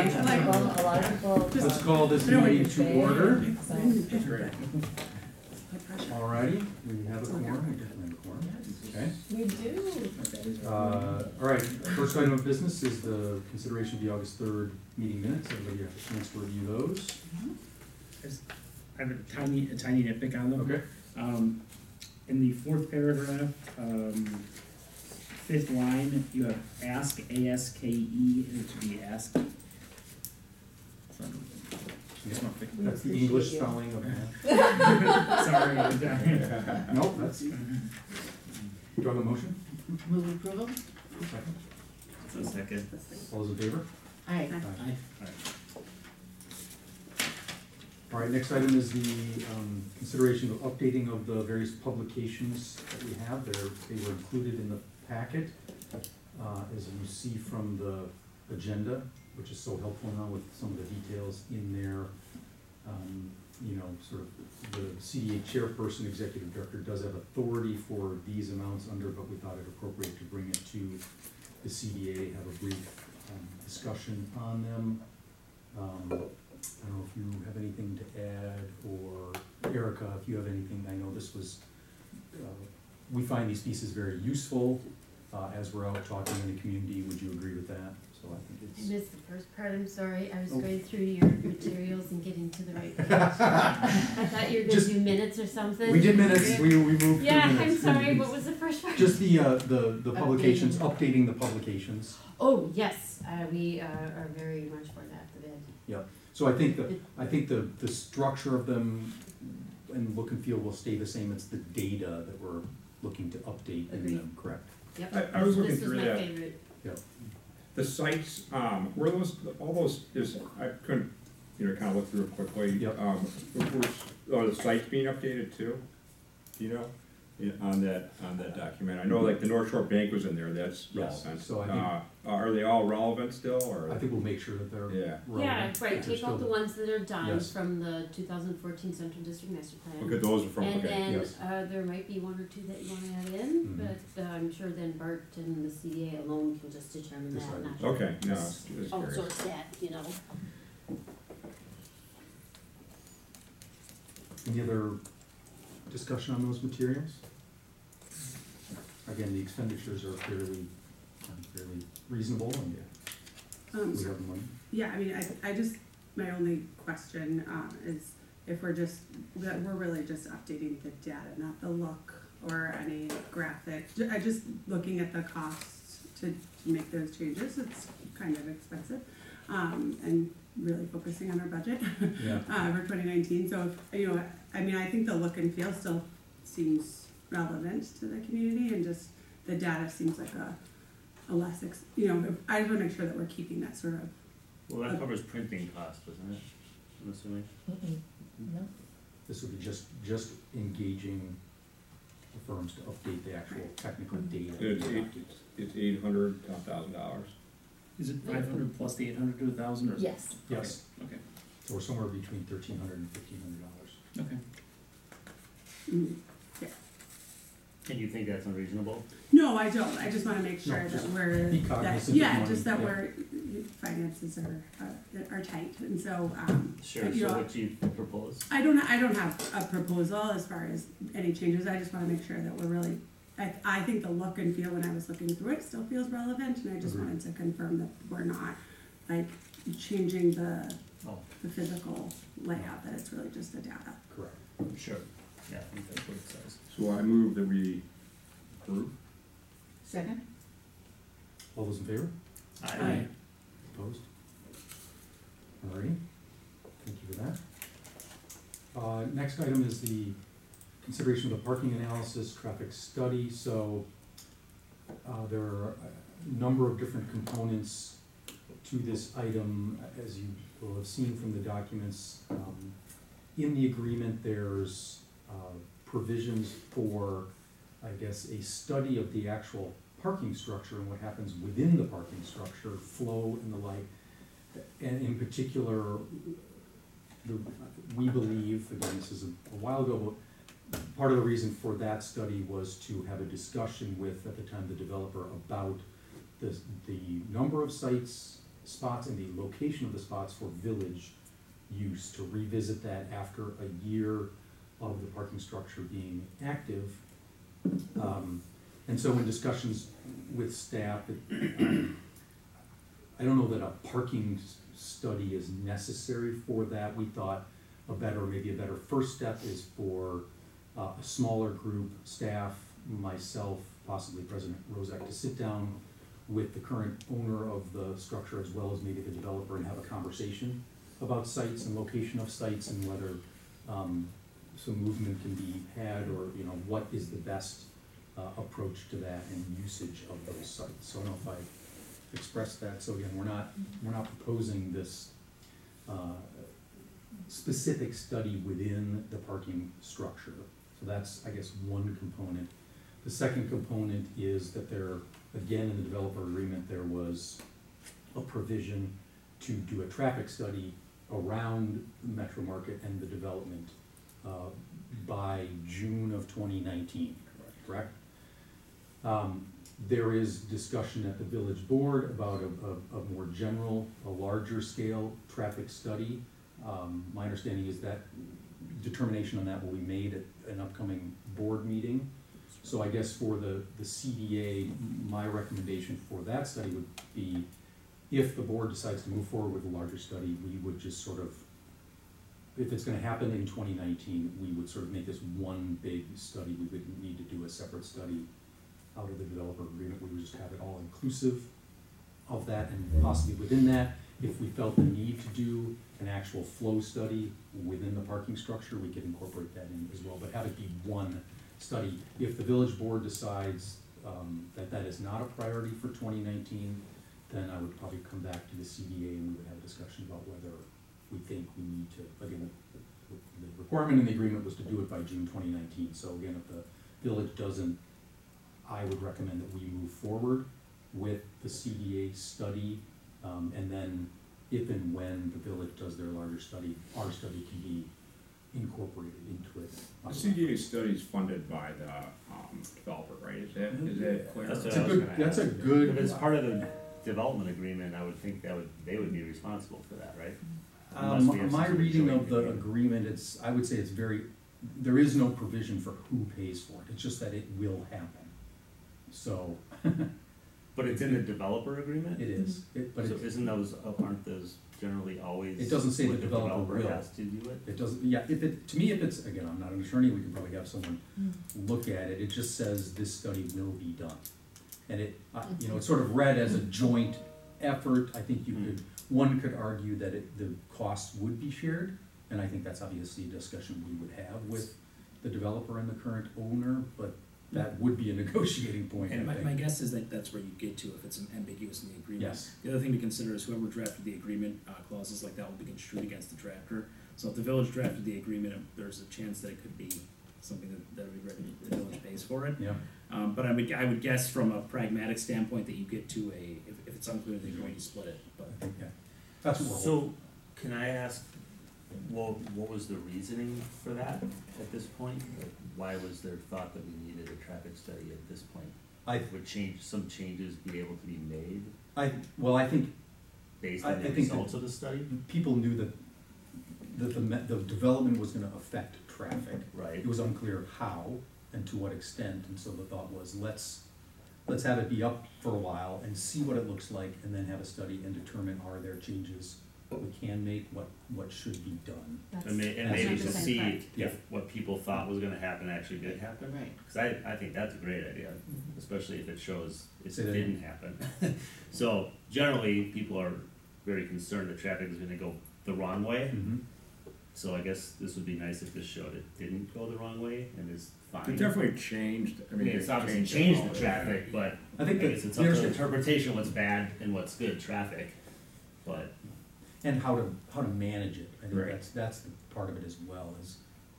A lot of people. Let's call this meeting to order. So- Great. Alrighty, we have a quorum, we definitely have a quorum, okay. We do. All right, first item of business is the consideration of the August 3rd meeting minutes. Everybody have a chance to review those. I have a tiny nitpick on them. Okay. In the fourth paragraph, fifth line, you have ask, A-S-K-E, and it should be ask. That's the English spelling of that. Sorry. Nope, that's. Do you have a motion? Move approval? Second. So second. All those in favor? Aye. All right, next item is the consideration of updating of the various publications that we have. They were included in the packet, as you see from the agenda, which is so helpful now with some of the details in there. You know, sort of the CDA chairperson, executive director does have authority for these amounts under, but we thought it appropriate to bring it to the CDA, have a brief discussion on them. I don't know if you have anything to add, or Erica, if you have anything. I know this was, we find these pieces very useful as we're out talking in the community. Would you agree with that? So I think I it's. missed the first part, I'm sorry, I was going through your materials and getting to the right page. I thought you were gonna do minutes or something. We did minutes, we moved through minutes. Yeah, I'm sorry, what was the first part? Just the publications, updating the publications. Oh, yes, we are very much for that, the bid. Yep, so I think the structure of them and look and feel will stay the same. It's the data that we're looking to update in Agreed. them, correct? Yep. I was looking This was through my that. favorite. Yep. The sites, were those, all those, I couldn't, kind of look through it quickly. Yep. Are the sites being updated too? Do you know, on that document? I know like the North Shore Bank was in there, that's Yes, relevant. so I think- Are they all relevant still, or? I think we'll make sure that they're Yeah. relevant. Yeah, right, They're take out still- the ones that are done Yes. from the 2014 Central District Master Plan. Okay, those are from, And okay. then, yes. there might be one or two that you wanna add in, Mhm. but I'm sure then Bart and the CDA alone can just determine that, Decide. not. Okay, no, I was curious. Outsource that, Any other discussion on those materials? Again, the expenditures are fairly reasonable, and we have the money. Yeah, I mean, I just, my only question is if that we're really just updating the data, not the look or any graphic. I just looking at the costs to make those changes, it's kind of expensive. And really focusing on our budget Yeah. for 2019. So, I think the look and feel still seems relevant to the community, and just the data seems like a less, I just want to make sure that we're keeping that sort of. Well, that covers printing costs, doesn't it? I'm assuming. No. This would be just engaging the firms to update the actual technical data. It's $800,000. Is it 500 plus the 800 to 1,000 or? Yes. Yes, Okay, so we're somewhere between $1,300 and $1,500. okay. Mm, And you think that's unreasonable? No, I don't. I just want to make sure No, that just we're be cognizant of yeah, money, just that yeah. we're finances are tight, and so Sure, you so know, what you propose? I don't have a proposal as far as any changes. I just want to make sure that we're really. I think the look and feel when I was looking through it still feels relevant, and I just Agreed. wanted to confirm that we're not like changing the Oh, physical layout. That it's really just the data. Correct. sure, yeah, I think that's what it says. So I move that we approve. Second? All those in favor? Aye. Opposed? Alrighty, thank you for that. Next item is the consideration of the parking analysis traffic study. So there are a number of different components to this item, as you will have seen from the documents. In the agreement, there's provisions for, I guess, a study of the actual parking structure and what happens within the parking structure, flow and the like. And in particular, we believe, again, this is a while ago, but part of the reason for that study was to have a discussion with, at the time, the developer about the number of sites spots and the location of the spots for village use, to revisit that after a year of the parking structure being active. And so in discussions with staff, I don't know that a parking study is necessary for that. We thought maybe a better first step is for a smaller group, staff, myself, possibly President Rozak, to sit down with the current owner of the structure as well as maybe the developer and have a conversation about sites and location of sites and whether some movement can be had, or what is the best approach to that and usage of those sites. So I don't know if I expressed that. So again, we're not proposing this specific study within the parking structure. So that's, I guess, one component. The second component is that again, in the developer agreement, there was a provision to do a traffic study around Metro Market and the development by June of 2019, correct? There is discussion at the village board about a more general, a larger scale traffic study. My understanding is that determination on that will be made at an upcoming board meeting. So I guess for the CDA, my recommendation for that study would be, if the board decides to move forward with a larger study, we would just sort of, if it's gonna happen in 2019, we would sort of make this one big study. We wouldn't need to do a separate study out of the developer agreement. We would just have it all inclusive of that, and possibly within that, if we felt the need to do an actual flow study within the parking structure, we could incorporate that in as well, but have it be one study. If the village board decides that is not a priority for 2019, then I would probably come back to the CDA and we would have a discussion about whether we think we need to, again, the requirement in the agreement was to do it by June 2019. So again, if the village doesn't, I would recommend that we move forward with the CDA study, and then if and when the village does their larger study, our study can be incorporated into it. The CDA study is funded by the developer, right? Is that clear? That's what That's I a was good, gonna that's a ask. good. If it's part of the development agreement, I would think they would be responsible for that, right? Unless we have My some reading joint of the agreement, I would say there is no provision for who pays for it. It's just that it will happen. So, But it's in the developer agreement? it is. So aren't those generally always? It doesn't say what the developer will. has to do it? It doesn't, yeah, to me, if it's, again, I'm not an attorney, we can probably have someone look at it. It just says this study will be done. And it's sort of read as a joint effort. I think one could argue that the costs would be shared, and I think that's obviously a discussion we would have with the developer and the current owner, but that would be a negotiating point. And I think. my guess is that that's where you get to if it's ambiguous in the agreement. Yes. The other thing to consider is whoever drafted the agreement, clauses like that will be construed against the drafter. So if the village drafted the agreement, there's a chance that it could be something that would be written, the village pays for it. Yeah. But I would guess from a pragmatic standpoint that you get to if it's unclear, then you're going to split it. But I think, yeah. That's what we're So, can I ask, what was the reasoning for that at this point? Like, why was there thought that we needed a traffic study at this point? Would some changes be able to be made I think based on the think results that of the study? people knew that the development was gonna affect traffic. Right. It was unclear how and to what extent, and so the thought was, let's have it be up for a while and see what it looks like, and then have a study and determine, are there changes we can make, what should be done. And maybe to 100% see correct. if what people thought was gonna happen actually did happen. Right. Cause I think that's a great idea, especially if it shows it Say that didn't happen. So generally, people are very concerned that traffic is gonna go the wrong way. Mm-hmm. So I guess this would be nice if this showed it didn't go the wrong way and is fine. It definitely changed, I mean, it's obviously changed the traffic, but I think I guess it's up there's to interpretation what's bad and what's good traffic, but. and how to manage it. I think Right. that's the part of it as well, is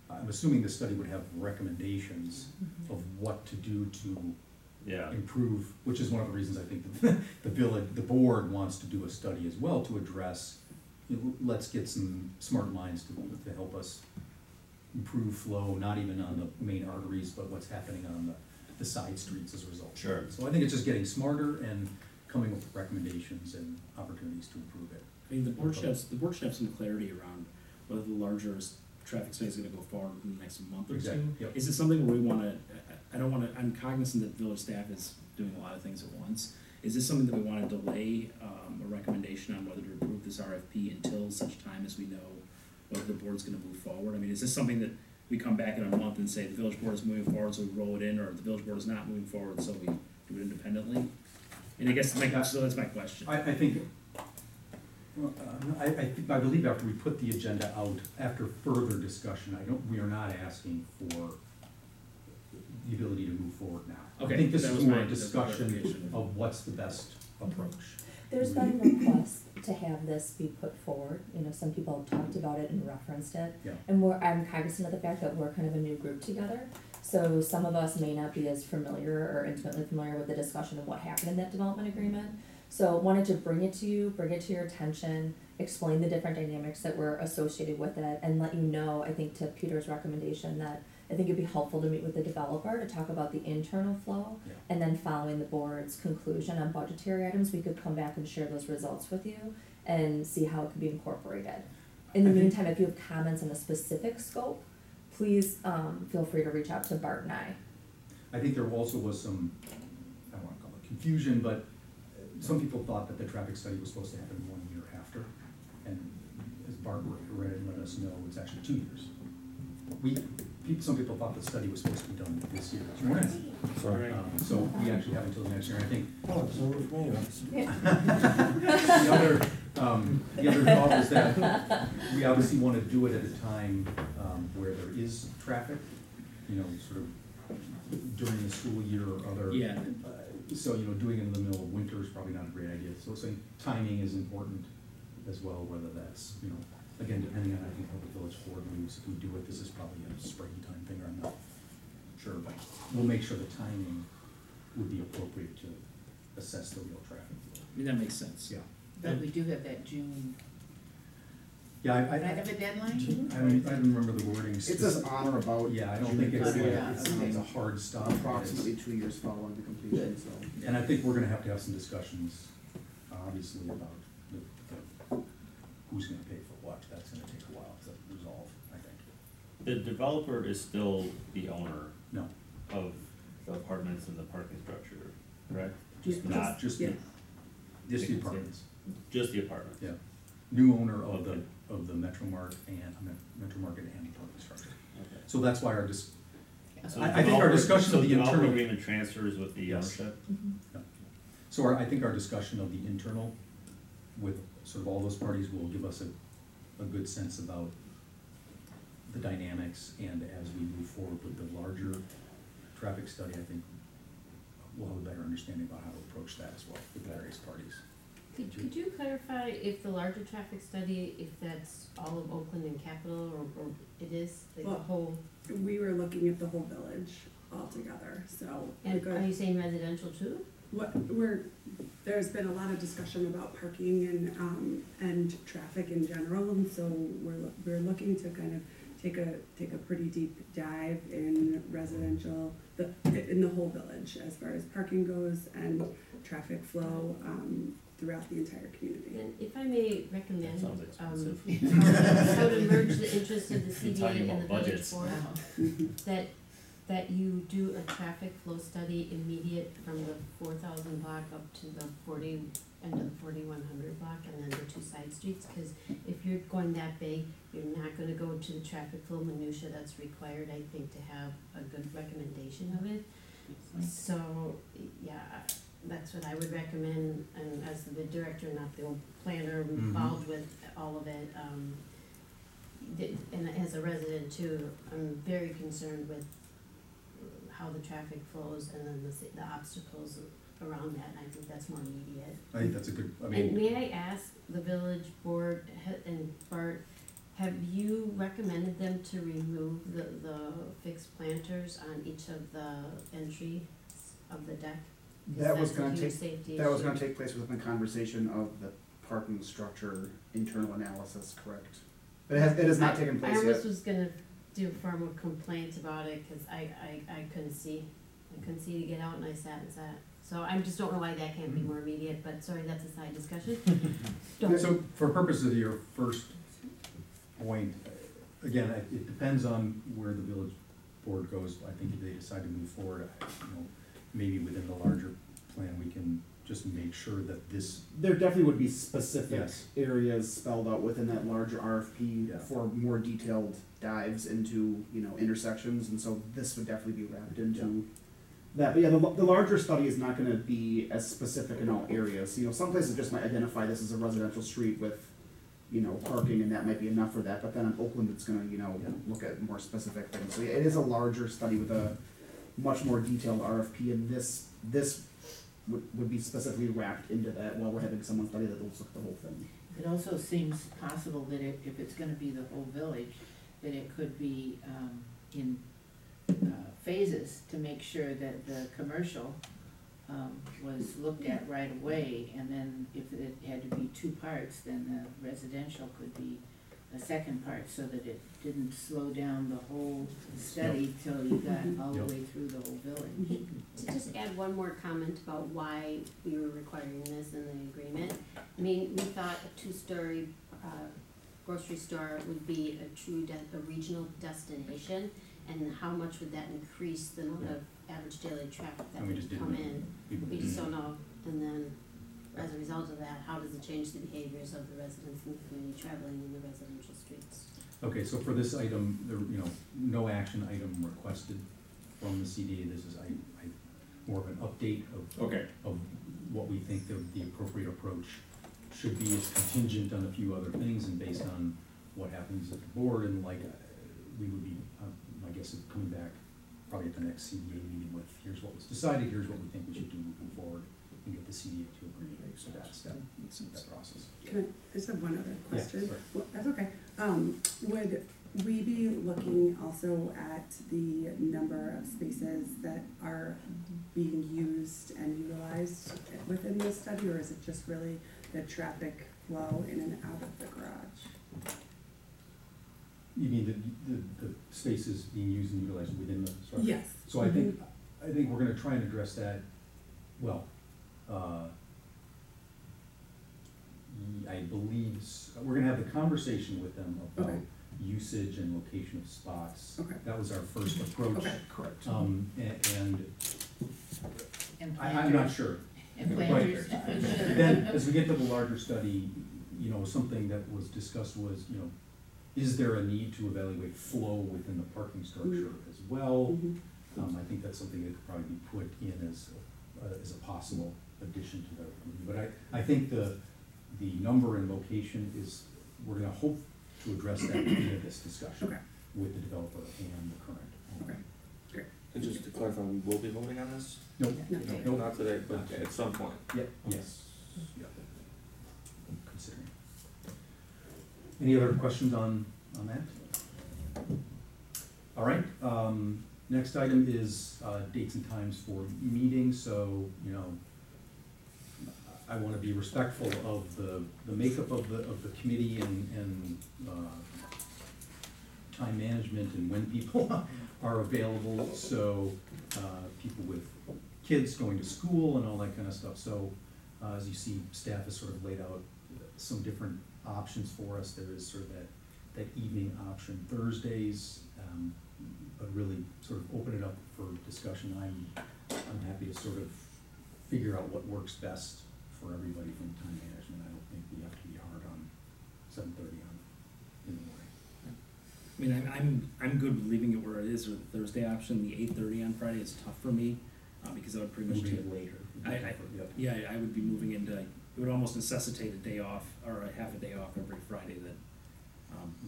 I'm assuming the study would have recommendations of what to do to Yeah, improve, which is one of the reasons I think the board wants to do a study as well to address, let's get some smart minds to help us improve flow, not even on the main arteries, but what's happening on the side streets as a result. Sure. So I think it's just getting smarter and coming up with recommendations and opportunities to improve it. I mean, the board should have some clarity around whether the larger traffic study is gonna go forward in the next month or Exactly, two. yep. Is it something where we wanna, I'm cognizant that village staff is doing a lot of things at once. Is this something that we wanna delay, a recommendation on whether to approve this RFP until such time as we know whether the board's gonna move forward? I mean, is this something that we come back in a month and say the village board is moving forward, so we roll it in, or the village board is not moving forward, so we do it independently? And I guess so that's my question. I think, I believe after we put the agenda out, after further discussion, we are not asking for the ability to move forward now. Okay, I think this that is was more my- a that's my discussion clarification. of what's the best approach. There's been requests to have this be put forward, some people have talked about it and referenced it. Yeah. And I'm cognizant of the fact that we're kind of a new group together, so some of us may not be as familiar or intimately familiar with the discussion of what happened in that development agreement. So wanted to bring it to you, bring it to your attention, explain the different dynamics that were associated with it, and let you know, I think to Peter's recommendation, that I think it'd be helpful to meet with the developer to talk about the internal flow. Yeah. And then following the board's conclusion on budgetary items, we could come back and share those results with you and see how it could be incorporated. In the I think- meantime, if you have comments on a specific scope, please, feel free to reach out to Bart and I. I think there also was some, I don't wanna call it confusion, but some people thought that the traffic study was supposed to happen 1 year after. And as Bart read it and let us know, it's actually 2 years. Some people thought the study was supposed to be done this year. Sorry. So we actually have until next year, I think. Oh, so with me. The other thought was that we obviously want to do it at a time where there is traffic, sort of during the school year or other. Yeah. So, doing it in the middle of winter is probably not a great idea. So saying timing is important as well, whether that's, again, depending on, I think, how the village board moves. If we do it, this is probably a springtime thing, or I'm not sure, but we'll make sure the timing would be appropriate to assess the real traffic flow. I mean, that makes sense. Yeah. But we do have that June, Yeah, I have a deadline? I don't remember the wording. It says on or about. Yeah, I don't think it's, June. it's a hard stop. Approximately 2 years following the completion, so. And I think we're gonna have to have some discussions, obviously, about who's gonna pay for what. That's gonna take a while to resolve, I think. The developer is still the owner No, of the apartments and the parking structure, correct? Just- Not, just Yeah. the apartments, just the apartments? yeah. New owner of the Metro Market and the parking structure. Okay. So that's why our So I think our discussion so of the developer internal. agreement transfers with the Yes. ownership? So I think our discussion of the internal with sort of all those parties will give us a good sense about the dynamics, and as we move forward with the larger traffic study, I think we'll have a better understanding about how to approach that as well with the various parties. Could you clarify if the larger traffic study, if that's all of Oakland and Capitol, or it is like the Well, whole? We were looking at the whole village altogether, so. And are you saying residential too? There's been a lot of discussion about parking and traffic in general, and so we're looking to kind of take a pretty deep dive in residential, in the whole village, as far as parking goes and traffic flow, throughout the entire community. And if I may recommend, That sounds expensive. how to merge the interest of the You're CDA talking and the about village budgets. board, Wow. that you do a traffic flow study immediate from the 4,000 block up to the end of the 4,100 block, and then the two side streets, cause if you're going that big, you're not gonna go to the traffic flow minutia that's required, I think, to have a good recommendation of it. So, yeah, that's what I would recommend, and as the director, not the planner involved with all of it, and as a resident too, I'm very concerned with how the traffic flows and then the obstacles around that, and I think that's more immediate. I think that's a good, I And mean, may I ask the village board and Bart, have you recommended them to remove the fixed planters on each of the entries of the deck? 'Cause That was that's a gonna huge take, safety that was issue. gonna take place within the conversation of the parking structure internal analysis, correct? But it has not taken place I yet. almost was gonna do formal complaints about it, cause I couldn't see to get out, and I sat. So So I just don't know why that can't be more immediate, but sorry, that's a side discussion. So for purposes of your first point, again, it depends on where the village board goes. I think if they decide to move forward, maybe within the larger plan, we can just make sure that this, There definitely would be specific Yes. areas spelled out within that larger RFP Yeah. for more detailed dives into, intersections, and so this would definitely be wrapped into that. But yeah, the larger study is not gonna be as specific in all areas. Some places just might identify this as a residential street with, parking, and that might be enough for that, but then in Oakland, it's gonna, look at more specific things. So yeah, it is a larger study with a much more detailed RFP, and this would be specifically wrapped into that while we're having someone study that looks at the whole thing. It also seems possible that if it's gonna be the whole village, that it could be, in, phases to make sure that the commercial, was looked at right away, and then if it had to be two parts, then the residential could be a second part, so that it didn't slow down the whole study till you got all the Yep. way through the whole village. To just add one more comment about why we were requiring this in the agreement. I mean, we thought a two-story, grocery store would be a true a regional destination, and how much would that increase the amount of average daily traffic that and we would just didn't come know. in? People We didn't just know. don't know, and then as a result of that, how does it change the behaviors of the residents in the community traveling in the residential streets? Okay, so for this item, no action item requested from the CDA. This is more of an update Okay, of what we think the appropriate approach should be. It's contingent on a few other things and based on what happens at the board, and we would be, my guess is coming back probably at the next CDA meeting with, here's what was decided, here's what we think we should do moving forward, and get the CDA to agree to that step, that process. Can I just have one other question? sorry. Well, that's okay. Would we be looking also at the number of spaces that are being used and utilized within this study, or is it just really the traffic flow in and out of the garage? You mean the spaces being used and utilized within the structure? Yes. So I think we're gonna try and address that, well, I believe, we're gonna have the conversation with them about Okay. usage and location of spots. Okay. That was our first approach. Okay. Correct. And And I'm not sure. And But planters. then, as we get to the larger study, something that was discussed was, is there a need to evaluate flow within the parking structure as well? Mhm. I think that's something that could probably be put in as a possible addition to the review. But I think the number and location is, we're gonna hope to address that in this discussion Okay. with the developer and the current owner. Okay. And just to clarify, we will be voting on this? Nope, No. nope. Not today, but at some point. Yep, yes, yep. Considering. Any other questions on that? All right, next item is, dates and times for meetings, so, I wanna be respectful of the makeup of the committee and time management and when people are available, so, people with kids going to school and all that kind of stuff. So, as you see, staff has sort of laid out some different options for us. There is sort of that evening option Thursdays, but really sort of open it up for discussion. I'm happy to sort of figure out what works best for everybody from time management. I don't think we have to be hard on 7:30 in the morning. I mean, I'm good with leaving it where it is, or the Thursday option. The 8:30 on Friday is tough for me, because I would pretty much Moving take it later. Yep. Yeah, I would be moving into, it would almost necessitate a day off, or a half a day off every Friday that,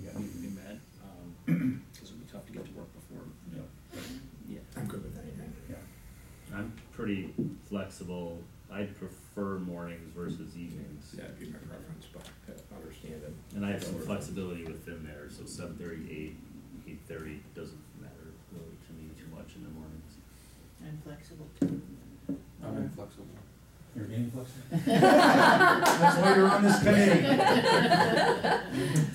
Yeah. need to be met, because it would be tough to get to work before. Yep. Yeah. I'm good with anything. Yeah. I'm pretty flexible. I'd prefer mornings versus evenings. Yeah, that'd be my preference, but I understand it. And I have some flexibility within there, so 7:30, 8:30 doesn't matter really to me too much in the mornings. I'm flexible too. I'm inflexible. You're inflexible? That's why you're on this committee.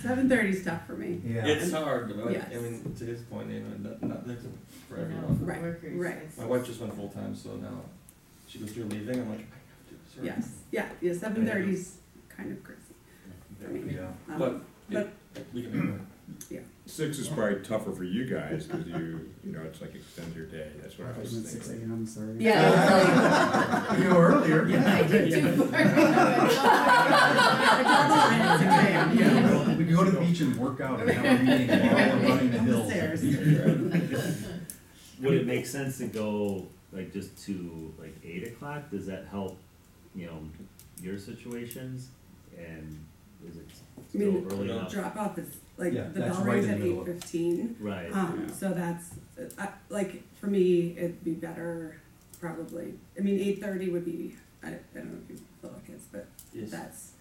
7:30 is tough for me. Yeah. It's hard, but Yes. I mean, to his point, not for You know, everyone. for Right, workers, right. it's- My wife just went full-time, so now She goes, you're leaving? I'm like, I have to, sorry. Yeah, 7:30's kind of crazy for me. Yeah. Um, But we can make it. 6 is probably tougher for you guys, cause you know, it's like extends your day, that's what I was At 6 thinking. a.m., sorry. Yeah, You know, earlier. I did too. We can go to the beach and work out and have a meeting while we're running the On the hills. stairs. Would it make sense to go like just to like 8 o'clock? Does that help, you know, your situations? And is it I still mean, early enough? drop off is, like, Yeah, the that's bell right rings in at the middle of- 8:15. Right. So that's, like, for me, it'd be better, probably, I mean, 8:30 would be, I don't know if you feel like kids, but Yes. that's,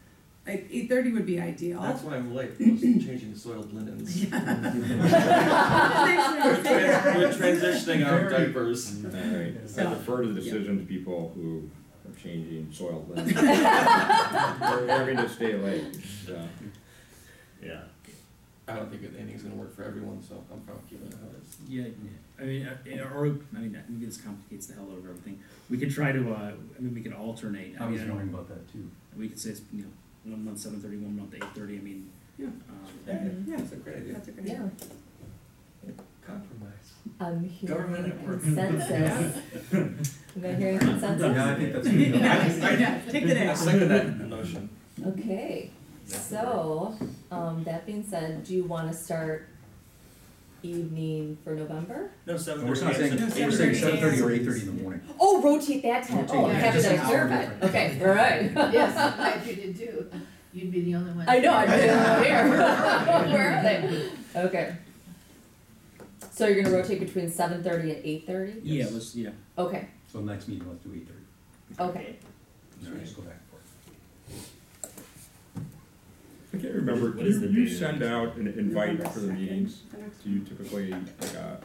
like, 8:30 would be ideal. That's why I'm late, I was changing soiled linens. Yeah. We're transitioning our diapers. Alright, I So, defer to the decision to people who are changing soil linen. Or having to stay late, so. Yeah. I don't think anything's gonna work for everyone, so I'm fine with keeping it how it is. Yeah, I mean, maybe this complicates the hell out of everything. We could try to, we could alternate. I was don't- wondering about that too. We could say, it's, 1 month 7:30, 1 month 8:30, I mean. Yeah. Yeah, Yeah. that's a great idea. That's a great yeah. Compromise. I'm Government hearing at work. consensus. Am I hearing consensus? Yeah, I think that's good. Yeah, take the day I off. second that notion. Okay, so, that being said, do you wanna start evening for November? No, 7:30. We're not saying, we're saying 7:30 or 8:30 in the morning. Oh, rotate that time, Rotate, oh, I'm yeah, happy just that I an hour clarified, difference. okay, alright. Yes, I'm glad you did too. You'd be the only one. I know, I didn't hear. Where are they? Okay. So you're gonna rotate between 7:30 and 8:30? Yeah, let's, yeah. Okay, So next meeting, let's do 8:30. okay. So we just go back and forth. I can't remember, What is the you date of send the out an invite November for the 2nd, meetings? the next Do you one. typically,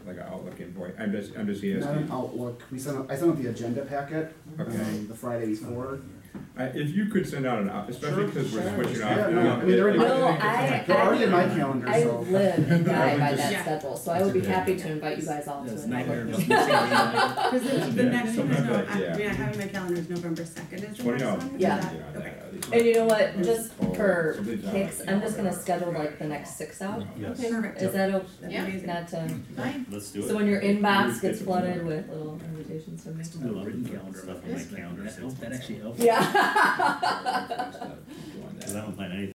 like a Outlook invite? I'm just Not an asking. Outlook, I sent out the agenda packet, Okay. the Friday before. If you could send out an, especially because we're Sure. switching Yeah, off. no, I mean, they're in my- No, They're already in my calendar, I so. live and die by that Yeah. schedule, so I would be happy to invite you guys all to That's a it. nightmare. Because the Yeah, next one is sometimes no, I- I yeah. mean, I have in my calendar is November 2nd is the 20 next out. one. Is Yeah. that- Yeah, Okay. And you know what, just Oh, for somebody's on kicks, it. I'm just gonna schedule like the next 6 out. Yes. Perfect. Is that That'd be Yeah. amazing. not to, Fine. Let's do it. so when your inbox gets flooded with little invitations from me? Let's do a written calendar Stuff of on my things, calendar, that helps, that actually helps. Yeah. Because I don't plan anything.